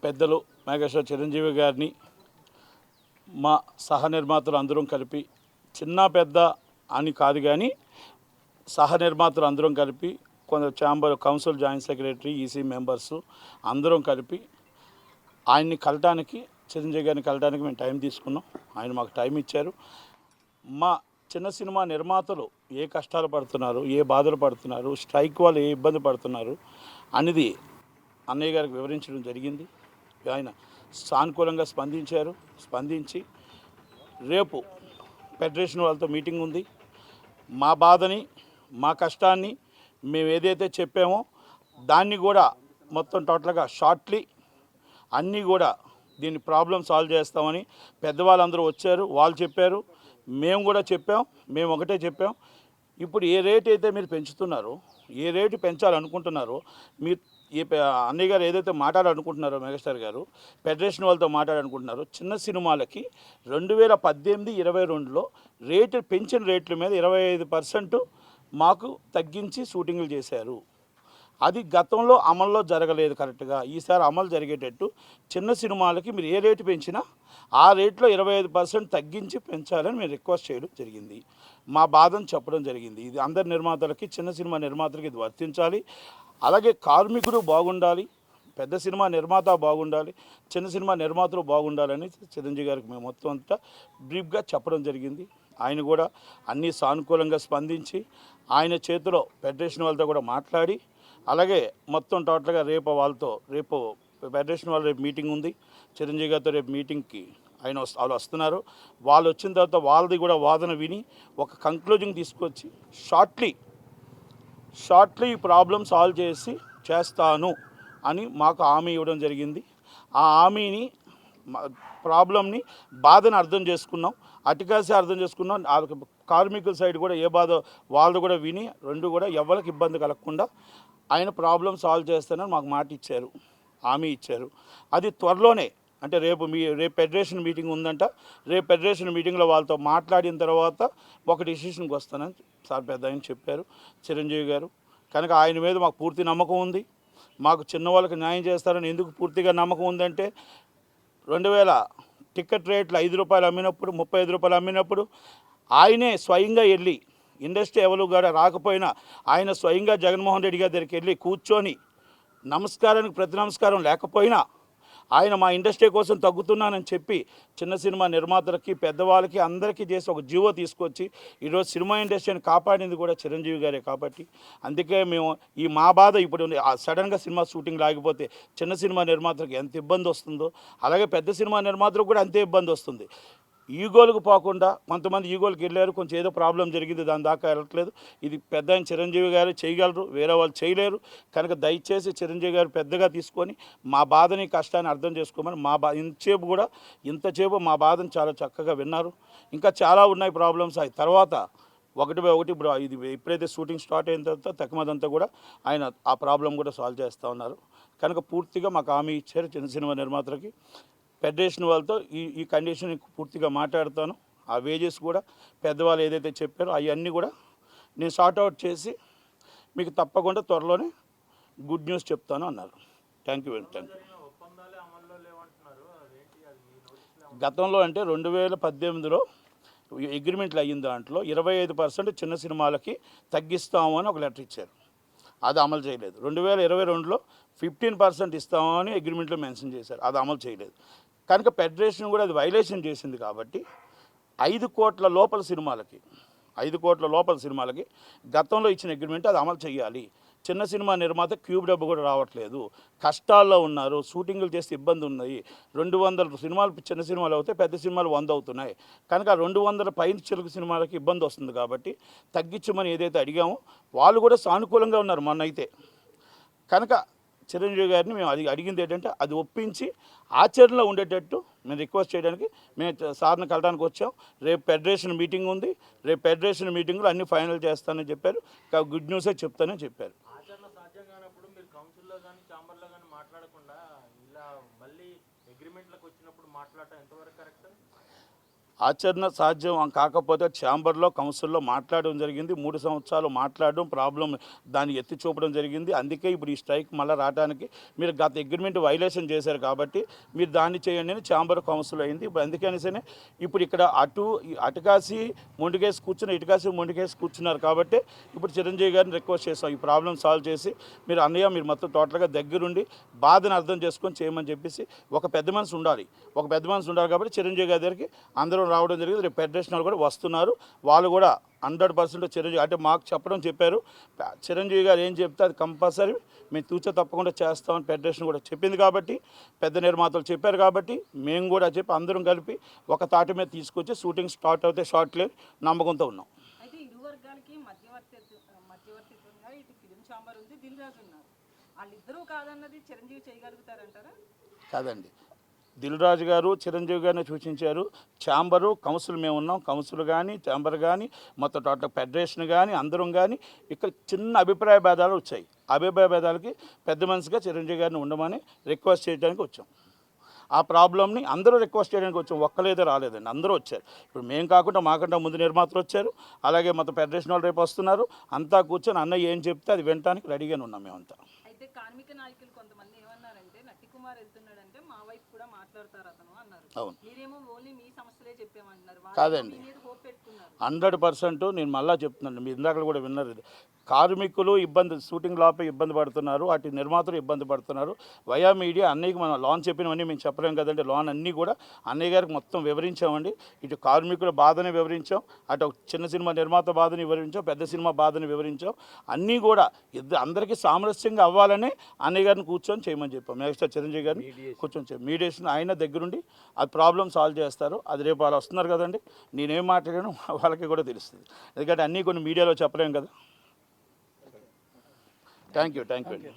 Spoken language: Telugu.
పెద్దలు మేఘేశ్వర చిరంజీవి గారిని మా సహ నిర్మాతలు అందరం కలిపి చిన్న పెద్ద అని కాదు కానీ సహ నిర్మాతలు అందరం కలిపి కొంత chamber council joint secretary EC members అందరం కలిపి ఆయన్ని కలటానికి చిరంజీవి గారిని కలటానికి మేము టైం తీసుకున్నాం. ఆయన మాకు టైం ఇచ్చారు. మా చిన్న సినిమా నిర్మాతలు ఏ కష్టాలు పడుతున్నారు, ఏ బాధలు పడుతున్నారు, స్ట్రైక్ వాళ్ళు ఏ ఇబ్బంది పడుతున్నారు అనేది అన్నయ్య గారికి వివరించడం జరిగింది. ఆయన సానుకూలంగా స్పందించి రేపు ఫెడరేషన్ వాళ్ళతో మీటింగ్ ఉంది. మా బాధని మా కష్టాన్ని మేము ఏదైతే చెప్పామో దాన్ని కూడా మొత్తం టోటల్గా షార్ట్లీ అన్నీ కూడా దీన్ని ప్రాబ్లం సాల్వ్ చేస్తామని పెద్దవాళ్ళందరూ వచ్చారు. వాళ్ళు చెప్పారు, మేము కూడా చెప్పాం. మేము ఒకటే చెప్పాం, ఇప్పుడు ఏ రేట్ అయితే మీరు పెంచుతున్నారో, ఏ రేటు పెంచాలనుకుంటున్నారో, మీరు ఈ అన్నయ్య గారు ఏదైతే మాట్లాడాలనుకుంటున్నారో మెగాస్టార్ గారు ఫెడరేషన్ వాళ్ళతో మాట్లాడాలనుకుంటున్నారో చిన్న సినిమాలకి 2018-22లో రేటు పెంచిన రేట్ల మీద 25% మాకు తగ్గించి షూటింగ్లు చేశారు. అది గతంలో అమల్లో జరగలేదు కరెక్ట్గా. ఈసారి అమలు జరిగేటట్టు చిన్న సినిమాలకి మీరు ఏ రేటు పెంచినా ఆ రేట్లో 25% తగ్గించి పెంచాలని మేము రిక్వెస్ట్ చేయడం జరిగింది. మా బాధను చెప్పడం జరిగింది. ఇది అందరి నిర్మాతలకి, చిన్న సినిమా నిర్మాతలకి ఇది వర్తించాలి. అలాగే కార్మికుడు బాగుండాలి, పెద్ద సినిమా నిర్మాత బాగుండాలి, చిన్న సినిమా నిర్మాతలు బాగుండాలని చిరంజీవి గారికి మేము మొత్తం అంతా బ్రీఫ్గా చెప్పడం జరిగింది. ఆయన కూడా అన్నీ సానుకూలంగా స్పందించి ఆయన చేతిలో ఫెడరేషన్ వాళ్ళతో కూడా మాట్లాడి, అలాగే మొత్తం టోటల్గా రేపు ఫెడరేషన్ వాళ్ళు రేపు మీటింగ్ ఉంది. చిరంజీవి గారితో రేపు మీటింగ్కి వాళ్ళు వస్తున్నారు. వాళ్ళు వచ్చిన తర్వాత వాళ్ళది కూడా వాదన విని ఒక కంక్లూజన్ తీసుకొచ్చి షార్ట్లీ ఈ ప్రాబ్లం సాల్వ్ చేస్తాను అని మాకు హామీ ఇవ్వడం జరిగింది. ఆ హామీని ప్రాబ్లంని బాధను అర్థం చేసుకున్నాం, అటుకాసి అర్థం చేసుకున్నాం. కార్మికుల సైడ్ కూడా ఏ బాధ వాళ్ళది కూడా విని రెండు కూడా ఎవరికి ఇబ్బంది కలగకుండా ఆయన ప్రాబ్లం సాల్వ్ చేస్తానని మాకు మాట ఇచ్చారు, హామీ ఇచ్చారు. అది త్వరలోనే, అంటే రేపు ఫెడరేషన్ మీటింగ్ ఉందంట. రేపు ఫెడరేషన్ మీటింగ్లో వాళ్ళతో మాట్లాడిన తర్వాత ఒక డిసిషన్కి వస్తానని సార్ పెద్ద ఆయన చెప్పారు చిరంజీవి గారు. కనుక ఆయన మీద మాకు పూర్తి నమ్మకం ఉంది. మాకు చిన్న వాళ్ళకి న్యాయం చేస్తారని ఎందుకు పూర్తిగా నమ్మకం ఉందంటే 2000 టికెట్ రేట్లు ₹5 అమ్మినప్పుడు, ₹35 అమ్మినప్పుడు ఆయనే స్వయంగా వెళ్ళి, ఇండస్ట్రీ ఎవరు కూడా రాకపోయినా ఆయన స్వయంగా జగన్మోహన్ రెడ్డి గారి దగ్గరికి వెళ్ళి కూర్చొని నమస్కారానికి ప్రతి నమస్కారం లేకపోయినా ఆయన మా ఇండస్ట్రీ కోసం తగ్గుతున్నానని చెప్పి చిన్న సినిమా నిర్మాతలకి, పెద్దవాళ్ళకి అందరికీ చేసి ఒక జీవో తీసుకొచ్చి ఈరోజు సినిమా ఇండస్ట్రీని కాపాడింది కూడా చిరంజీవి గారే. కాబట్టి అందుకే మేము మా బాధ ఇప్పుడు సడన్గా సినిమా షూటింగ్ ఆగిపోతే చిన్న సినిమా నిర్మాతలకు ఎంత ఇబ్బంది వస్తుందో, అలాగే పెద్ద సినిమా నిర్మాతలకు కూడా అంతే ఇబ్బంది వస్తుంది. ఈగోలకు పోకుండా కొంతమంది ఈగోలకు వెళ్ళారు, కొంచెం ఏదో ప్రాబ్లం జరిగింది, దాని దాకా వెళ్ళట్లేదు. ఇది పెద్ద ఆయన చిరంజీవి గారు చేయగలరు, వేరే వాళ్ళు చేయలేరు. కనుక దయచేసి చిరంజీవి గారు పెద్దగా తీసుకొని మా బాధని, కష్టాన్ని అర్థం చేసుకోమని ఇంతసేపు మా బాధను చాలా చక్కగా విన్నారు. ఇంకా చాలా ఉన్నాయి ప్రాబ్లమ్స్. అవి తర్వాత 1/1 ఇప్పుడు ఇది ఎప్పుడైతే షూటింగ్ స్టార్ట్ అయిన తర్వాత తక్కువదంతా కూడా ఆయన ఆ ప్రాబ్లం కూడా సాల్వ్ చేస్తూ ఉన్నారు. కనుక పూర్తిగా మాకు హామీ ఇచ్చారు చిన్న సినిమా నిర్మాతలకి. ఫెడరేషన్ వాళ్ళతో ఈ కండిషన్ పూర్తిగా మాట్లాడతాను. ఆ వేజెస్ కూడా పెద్దవాళ్ళు ఏదైతే చెప్పారో అవన్నీ కూడా నేను సార్ట్అవుట్ చేసి మీకు తప్పకుండా త్వరలోనే గుడ్ న్యూస్ చెప్తాను అన్నారు. Thank you. గతంలో అంటే 2018లో అగ్రిమెంట్లు అయిన దాంట్లో 25% చిన్న సినిమాలకి తగ్గిస్తాము అని ఒక లెటర్ ఇచ్చారు. అది అమలు చేయలేదు. 2022లో 15% ఇస్తామని అగ్రిమెంట్లో మెన్షన్ చేశారు. అది అమలు చేయలేదు. కనుక ఫెడరేషన్ కూడా అది వైలేషన్ చేసింది. కాబట్టి 5 కోట్ల లోపల సినిమాలకి గతంలో ఇచ్చిన అగ్రిమెంట్ అది అమలు చేయాలి. చిన్న సినిమా నిర్మాత క్యూబ్ డబ్బు కూడా రావట్లేదు, కష్టాల్లో ఉన్నారు, షూటింగ్లు చేస్తే ఇబ్బంది ఉన్నాయి. 200 సినిమాలు చిన్న సినిమాలు అవుతాయి, పెద్ద సినిమాలు 100 అవుతున్నాయి. కనుక 200 పైన చిలుకు సినిమాలకి ఇబ్బంది వస్తుంది. కాబట్టి తగ్గించమని ఏదైతే అడిగామో వాళ్ళు కూడా సానుకూలంగా ఉన్నారు మొన్నైతే. కనుక చిరంజీవి గారిని మేము అడిగింది ఏంటంటే అది ఒప్పించి ఆచరణలో ఉండేటట్టు మేము రిక్వెస్ట్ చేయడానికి మేము సార్ని కలడానికి వచ్చాం. రేపు ఫెడరేషన్ మీటింగ్ ఉంది. రేపు ఫెడరేషన్ మీటింగ్లో అన్ని ఫైనల్ చేస్తానని చెప్పారు. గుడ్ న్యూసే చెప్తానని చెప్పారు. ఆచరణ సాధ్యం కాకపోతే ఛాంబర్లో కౌన్సిల్లో మాట్లాడడం జరిగింది. 3 సంవత్సరాలు మాట్లాడడం ప్రాబ్లం దాన్ని ఎత్తి చూపడం జరిగింది. అందుకే ఇప్పుడు ఈ స్ట్రైక్ మళ్ళీ రావడానికి మీరు గత అగ్రిమెంట్ వైలేషన్ చేశారు కాబట్టి మీరు దాన్ని చేయండి అని ఛాంబర్ కౌన్సిల్ అయింది. ఇప్పుడు అందుకనిసే ఇప్పుడు ఇక్కడ అటుకాసి మొండికేసి ఇటుకాసి మొండికేసి కూర్చున్నారు కాబట్టి ఇప్పుడు చిరంజీవి గారిని రిక్వెస్ట్ చేస్తాం ఈ ప్రాబ్లం సాల్వ్ చేసి మీరు అన్నయ్య మీరు మొత్తం టోటల్గా దగ్గరుండి బాధను అర్థం చేసుకొని చేయమని చెప్పేసి ఒక పెద్ద మనిషి ఉండాలి కాబట్టి చిరంజీవి గారి దగ్గరికి అందరూ రావడం జరిగింది. రేపు ఫెడరేషన్ వాళ్ళు కూడా వస్తున్నారు. వాళ్ళు కూడా 100% చిరంజీవి అంటే మాకు చెప్పారు. చిరంజీవి గారు ఏం చెప్తే అది కంపల్సరీ మేము తూచ తప్పకుండా చేస్తామని ఫెడరేషన్ కూడా చెప్పింది కాబట్టి పెద్ద నిర్మాతలు చెప్పారు కాబట్టి మేము కూడా చెప్పి అందరం కలిపి ఒక తాటి మీద తీసుకొచ్చి షూటింగ్ స్టార్ట్ అవుతే షార్ట్ లేదు నమ్మకంతో ఉన్నాం. అయితే ఇరు వర్గాలకి మధ్యవర్తిత్వంగా ఇటు ఫిలిం ఛాంబర్ ఉంది, దిల్ రాజు ఉన్నారు. వాళ్ళిద్దరూ కాదన్నది చిరంజీవి చేయగలుగుతారంటారా? కాదండి, దిల్ రాజు గారు చిరంజీవి గారిని సూచించారు. ఛాంబరు కౌన్సిల్ మేము ఉన్నాం. కౌన్సిల్ కానీ ఛాంబర్ కానీ మొత్తం టోటల్ ఫెడరేషన్ కానీ అందరం కానీ ఇక్కడ చిన్న అభిప్రాయ భేదాలు వచ్చాయి. అభిప్రాయ భేదాలకి పెద్ద మనిషిగా చిరంజీవి గారిని ఉండమని రిక్వెస్ట్ చేయడానికి వచ్చాం. ఆ ప్రాబ్లమ్ని అందరూ రిక్వెస్ట్ చేయడానికి వచ్చాం. ఒక్కలేదే రాలేదండి, అందరూ వచ్చారు. ఇప్పుడు మేము కాకుండా మాకంటే ముందు నిర్మాతలు వచ్చారు. అలాగే మొత్తం ఫెడరేషన్ వాళ్ళు రేపు వస్తున్నారు. అంతా కూర్చొని అన్నయ్య ఏం చెప్తే అది వినడానికి రెడీగానే ఉన్నాం మేమంతా. అయితే కార్మిక నాయకులు కొంతమంది ఏమన్నారంటే నట్టి కుమార్ వెళ్తున్నాడంటే మా వైపు కూడా మాట్లాడతారు అతను అన్నారు. అవును, మీరేమో ఓన్లీ మీ సమస్యలే చెప్పామంటున్నారు. కాదండి 100% నేను మళ్ళీ చెప్తున్నాను. మీరు ఇందాక కూడా విన్నారు. కార్మికులు షూటింగ్ లోపే ఇబ్బంది పడుతున్నారు. అటు నిర్మాతలు ఇబ్బంది పడుతున్నారు. వయా మీడియా అన్నయ్యకి మనం లోన్ చెప్పినవన్నీ మేము చెప్పలేం కదండి. లోన్ అన్నీ కూడా అన్నయ్య గారికి మొత్తం వివరించామండి. ఇటు కార్మికుల బాధని వివరించాం, అటు చిన్న సినిమా నిర్మాత బాధని వివరించాం, పెద్ద సినిమా బాధని వివరించాం. అన్నీ కూడా అందరికీ సామరస్యంగా అవ్వాలని అన్నయ్య గారిని కూర్చొని చేయమని చెప్పాం. నెక్స్ట్ చిరంజీవి గారిని కూర్చొని మీడియేషన్ ఆయన దగ్గరుండి అది ప్రాబ్లం సాల్వ్ చేస్తారు. అది రేపు వాళ్ళు వస్తున్నారు కదండి, నేనేం మాట్లాడాను వాళ్ళకి కూడా తెలుస్తుంది. ఎందుకంటే అన్నీ కొన్ని మీడియాలో చెప్పలేం కదా. థ్యాంక్ యూ అండి.